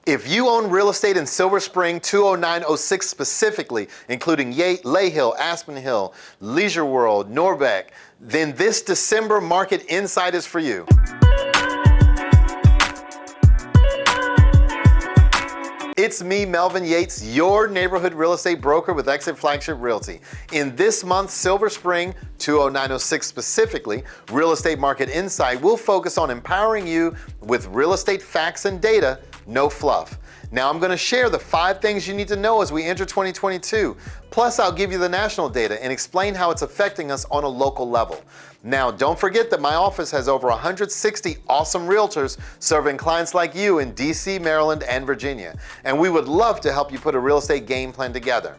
If you own real estate in Silver Spring 20906 specifically, including Yates, Lay Hill, Aspen Hill, Leisure World, Norbeck, then this December Market Insight is for you. It's me, Melvin Yates, your neighborhood real estate broker with EXIT Flagship Realty. In this month's Silver Spring 20906 specifically, Real Estate Market Insight will focus on empowering you with real estate facts and data, no fluff. Now I'm going to share the 5 things you need to know as we enter 2022. Plus I'll give you the national data and explain how it's affecting us on a local level. Now don't forget that my office has over 160 awesome realtors serving clients like you in DC, Maryland, and Virginia. And we would love to help you put a real estate game plan together.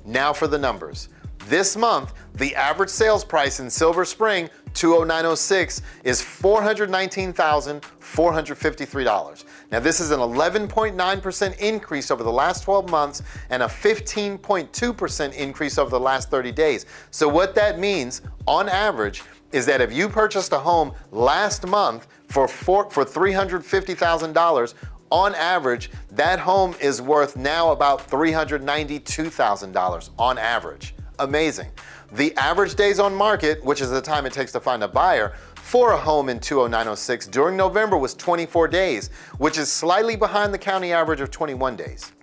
Now for the numbers. This month, the average sales price in Silver Spring 20906 is $419,453. Now this is an 11.9% increase over the last 12 months and a 15.2% increase over the last 30 days. So what that means on average is that if you purchased a home last month for $350,000, on average, that home is worth now about $392,000 on average. Amazing. The average days on market, which is the time it takes to find a buyer for a home in 20906 during November, was 24 days, which is slightly behind the county average of 21 days.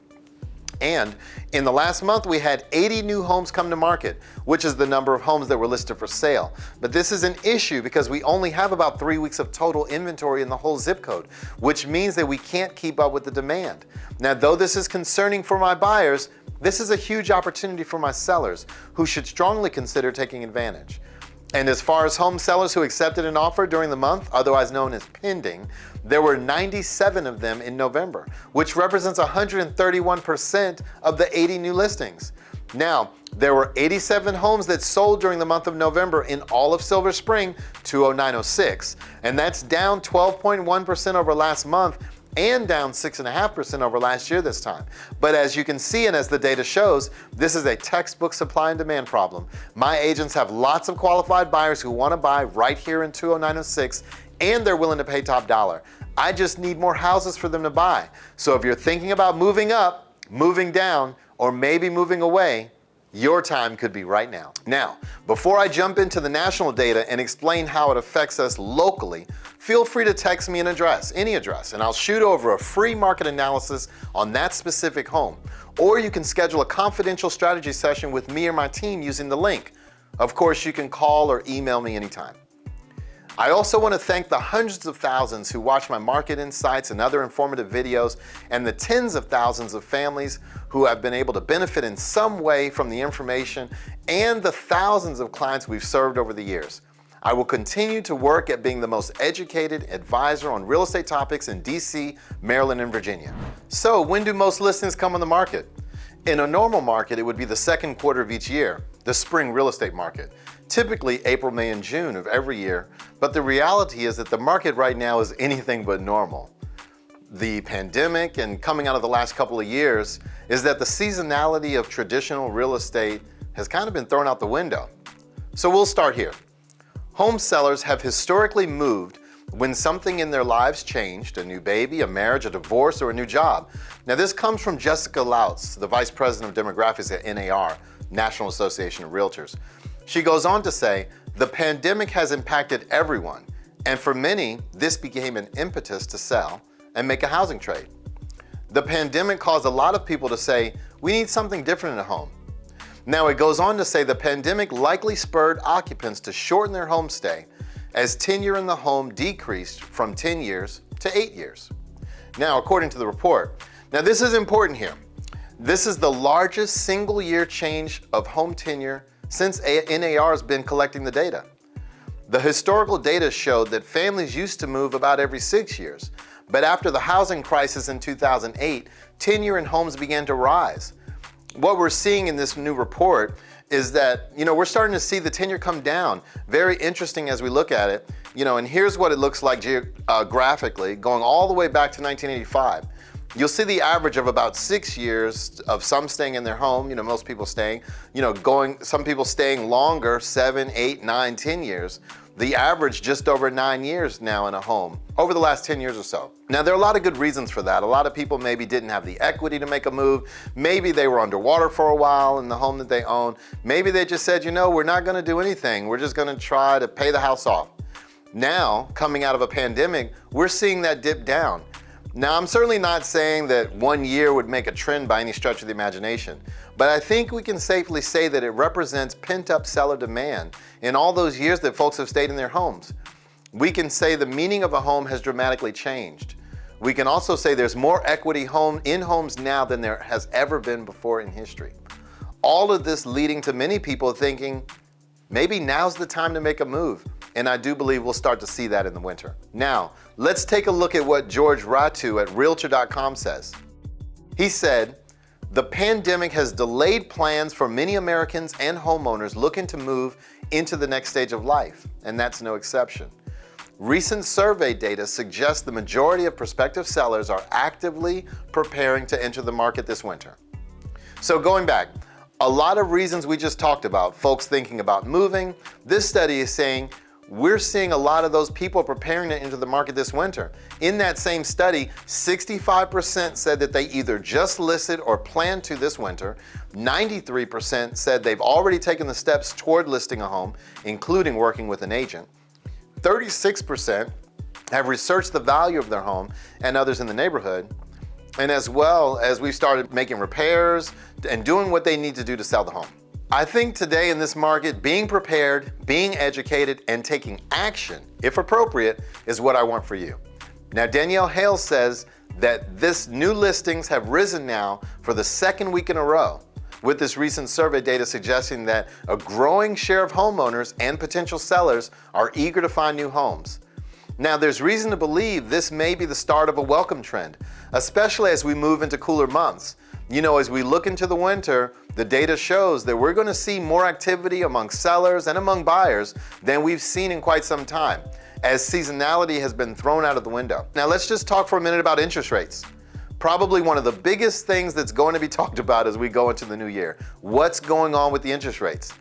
And in the last month, we had 80 new homes come to market, which is the number of homes that were listed for sale. But this is an issue because we only have about 3 weeks of total inventory in the whole zip code, which means that we can't keep up with the demand. Now, though this is concerning for my buyers, this is a huge opportunity for my sellers who should strongly consider taking advantage. And as far as home sellers who accepted an offer during the month, otherwise known as pending, there were 97 of them in November, which represents 131% of the 80 new listings. Now, there were 87 homes that sold during the month of November in all of Silver Spring 20906, and that's down 12.1% over last month and down 6.5% over last year this time. But as you can see and as the data shows, this is a textbook supply and demand problem. My agents have lots of qualified buyers who want to buy right here in 20906, and they're willing to pay top dollar. I just need more houses for them to buy. So if you're thinking about moving up, moving down, or maybe moving away, your time could be right now. Now, before I jump into the national data and explain how it affects us locally, feel free to text me an address, any address, and I'll shoot over a free market analysis on that specific home. Or you can schedule a confidential strategy session with me or my team using the link. Of course, you can call or email me anytime. I also want to thank the hundreds of thousands who watch my market insights and other informative videos, and the tens of thousands of families who have been able to benefit in some way from the information, and the thousands of clients we've served over the years. I will continue to work at being the most educated advisor on real estate topics in DC, Maryland, and Virginia. So when do most listings come on the market? In a normal market, it would be the second quarter of each year, the spring real estate market, typically April, May, and June of every year. But the reality is that the market right now is anything but normal. The pandemic and coming out of the last couple of years is that the seasonality of traditional real estate has kind of been thrown out the window. So we'll start here. Home sellers have historically moved when something in their lives changed, a new baby, a marriage, a divorce, or a new job. Now this comes from Jessica Lautz, the Vice President of Demographics at NAR, National Association of Realtors. She goes on to say, the pandemic has impacted everyone, and for many, this became an impetus to sell and make a housing trade. The pandemic caused a lot of people to say, we need something different in a home. Now it goes on to say the pandemic likely spurred occupants to shorten their home stay as tenure in the home decreased from 10 years to 8 years. Now, according to the report, now this is important here. This is the largest single year change of home tenure since NAR has been collecting the data. The historical data showed that families used to move about every 6 years, but after the housing crisis in 2008, tenure in homes began to rise. What we're seeing in this new report is that, we're starting to see the tenure come down. Very interesting as we look at it, and here's what it looks like graphically, going all the way back to 1985. You'll see the average of about 6 years of some staying in their home, most people staying, some people staying longer, 7, 8, 9, 10 years. The average just over 9 years now in a home, over the last 10 years or so. Now, there are a lot of good reasons for that. A lot of people maybe didn't have the equity to make a move. Maybe they were underwater for a while in the home that they own. Maybe they just said, we're not gonna do anything. We're just gonna try to pay the house off. Now, coming out of a pandemic, we're seeing that dip down. Now, I'm certainly not saying that 1 year would make a trend by any stretch of the imagination, but I think we can safely say that it represents pent-up seller demand in all those years that folks have stayed in their homes. We can say the meaning of a home has dramatically changed. We can also say there's more equity in homes now than there has ever been before in history. All of this leading to many people thinking, maybe now's the time to make a move. And I do believe we'll start to see that in the winter. Now, let's take a look at what George Ratu at Realtor.com says. He said, the pandemic has delayed plans for many Americans and homeowners looking to move into the next stage of life, and that's no exception. Recent survey data suggests the majority of prospective sellers are actively preparing to enter the market this winter. So going back, a lot of reasons we just talked about, folks thinking about moving. This study is saying we're seeing a lot of those people preparing to enter the market this winter. In that same study, 65% said that they either just listed or plan to this winter. 93% said they've already taken the steps toward listing a home, including working with an agent. 36% have researched the value of their home and others in the neighborhood. And as well as we've started making repairs and doing what they need to do to sell the home. I think today in this market, being prepared, being educated, and taking action, if appropriate, is what I want for you. Now, Danielle Hale says that this new listings have risen now for the second week in a row, with this recent survey data suggesting that a growing share of homeowners and potential sellers are eager to find new homes. Now, there's reason to believe this may be the start of a welcome trend, especially as we move into cooler months. As we look into the winter, the data shows that we're going to see more activity among sellers and among buyers than we've seen in quite some time, as seasonality has been thrown out of the window. Now, let's just talk for a minute about interest rates. Probably one of the biggest things that's going to be talked about as we go into the new year. What's going on with the interest rates?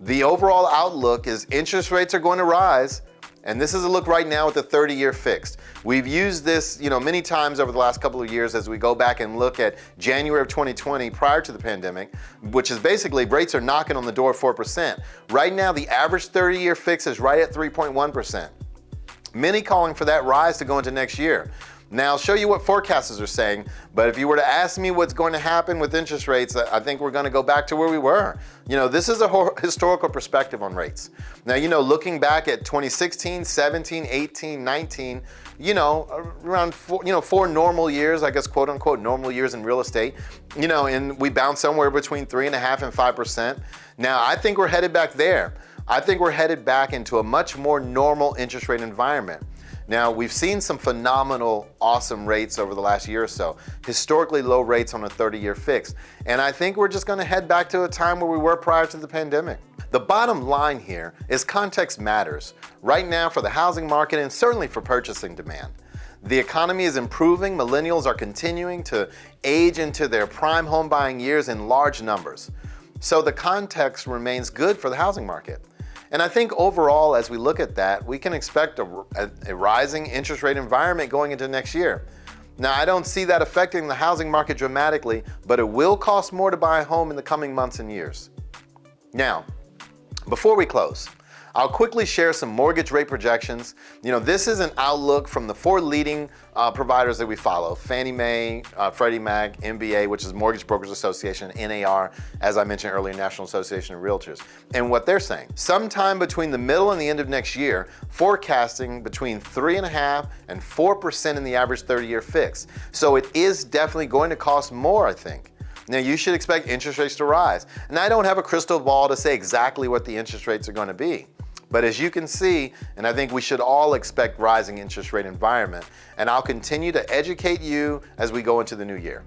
The overall outlook is interest rates are going to rise. And this is a look right now at the 30-year fixed. We've used this, many times over the last couple of years as we go back and look at January of 2020 prior to the pandemic, which is basically rates are knocking on the door of 4%. Right now, the average 30-year fix is right at 3.1%. Many calling for that rise to go into next year. Now, I'll show you what forecasters are saying, but if you were to ask me what's going to happen with interest rates, I think we're going to go back to where we were. This is a historical perspective on rates. Now, looking back at 2016, 17, 18, 19, around four normal years, I guess, quote unquote, normal years in real estate, and we bounced somewhere between 3.5% and 5%. Now, I think we're headed back there. I think we're headed back into a much more normal interest rate environment. Now, we've seen some phenomenal, awesome rates over the last year or so, historically low rates on a 30-year fix. And I think we're just going to head back to a time where we were prior to the pandemic. The bottom line here is context matters, right now for the housing market and certainly for purchasing demand. The economy is improving, millennials are continuing to age into their prime home buying years in large numbers. So the context remains good for the housing market. And I think overall, as we look at that, we can expect a rising interest rate environment going into next year. Now, I don't see that affecting the housing market dramatically, but it will cost more to buy a home in the coming months and years. Now, before we close, I'll quickly share some mortgage rate projections. This is an outlook from the four leading providers that we follow: Fannie Mae, Freddie Mac, MBA, which is Mortgage Brokers Association, NAR, as I mentioned earlier, National Association of Realtors. And what they're saying, sometime between the middle and the end of next year, forecasting between 3.5% and 4% in the average 30-year fix. So it is definitely going to cost more, I think. Now, you should expect interest rates to rise. And I don't have a crystal ball to say exactly what the interest rates are going to be. But as you can see, and I think we should all expect rising interest rate environment, and I'll continue to educate you as we go into the new year.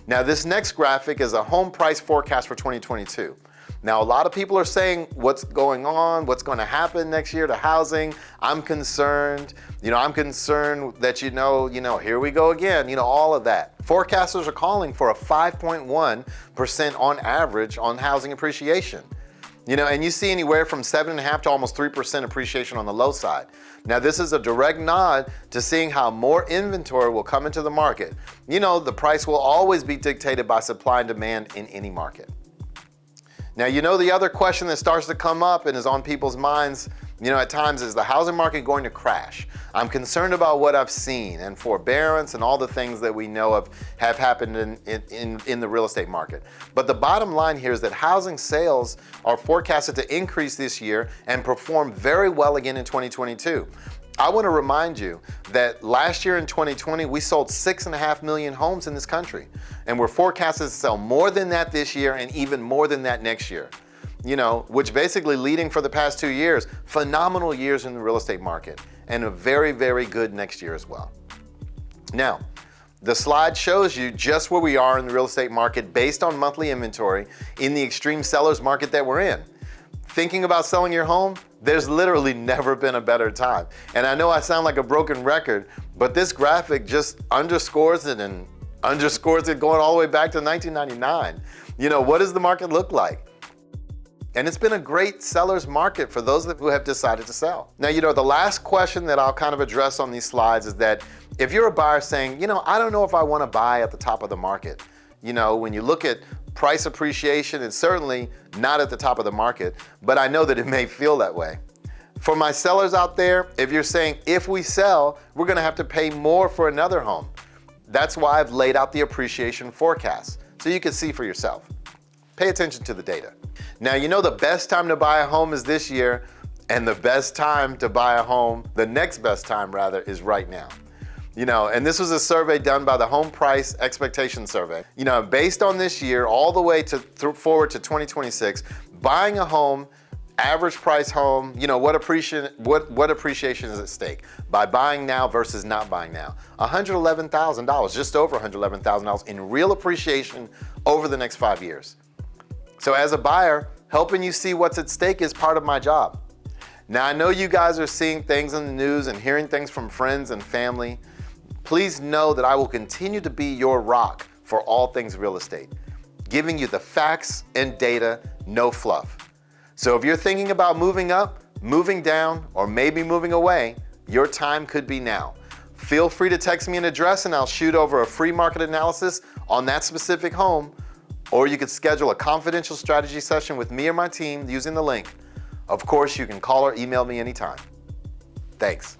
Now, this next graphic is a home price forecast for 2022. Now, a lot of people are saying what's going on, what's going to happen next year to housing. I'm concerned. I'm concerned that, here we go again, all of that. Forecasters are calling for a 5.1% on average on housing appreciation. And you see anywhere from 7.5 to almost 3% appreciation on the low side. Now, this is a direct nod to seeing how more inventory will come into the market. The price will always be dictated by supply and demand in any market. Now, the other question that starts to come up and is on people's minds, at times, is the housing market going to crash? I'm concerned about what I've seen and forbearance and all the things that we know of have happened in the real estate market. But the bottom line here is that housing sales are forecasted to increase this year and perform very well again in 2022. I want to remind you that last year in 2020, we sold 6.5 million homes in this country. And we're forecasted to sell more than that this year and even more than that next year. Which basically leading for the past 2 years, phenomenal years in the real estate market and a very, very good next year as well. Now, the slide shows you just where we are in the real estate market based on monthly inventory in the extreme seller's market that we're in. Thinking about selling your home, there's literally never been a better time. And I know I sound like a broken record, but this graphic just underscores it and underscores it going all the way back to 1999. What does the market look like? And it's been a great seller's market for those who have decided to sell. Now, the last question that I'll kind of address on these slides is that if you're a buyer saying, I don't know if I want to buy at the top of the market. When you look at price appreciation, it's certainly not at the top of the market, but I know that it may feel that way. For my sellers out there, if you're saying, if we sell, we're going to have to pay more for another home. That's why I've laid out the appreciation forecast, so you can see for yourself. Pay attention to the data. Now, the best time to buy a home is this year, and the best time to buy a home, the next best time rather, is right now. And this was a survey done by the Home Price Expectation Survey. Based on this year, all the way forward to 2026, buying a home, average price home, what appreciation is at stake by buying now versus not buying now? $111,000, just over $111,000 in real appreciation over the next 5 years. So as a buyer, helping you see what's at stake is part of my job. Now, I know you guys are seeing things in the news and hearing things from friends and family. Please know that I will continue to be your rock for all things real estate, giving you the facts and data, no fluff. So if you're thinking about moving up, moving down, or maybe moving away, your time could be now. Feel free to text me an address and I'll shoot over a free market analysis on that specific home, or you could schedule a confidential strategy session with me or my team using the link. Of course, you can call or email me anytime. Thanks.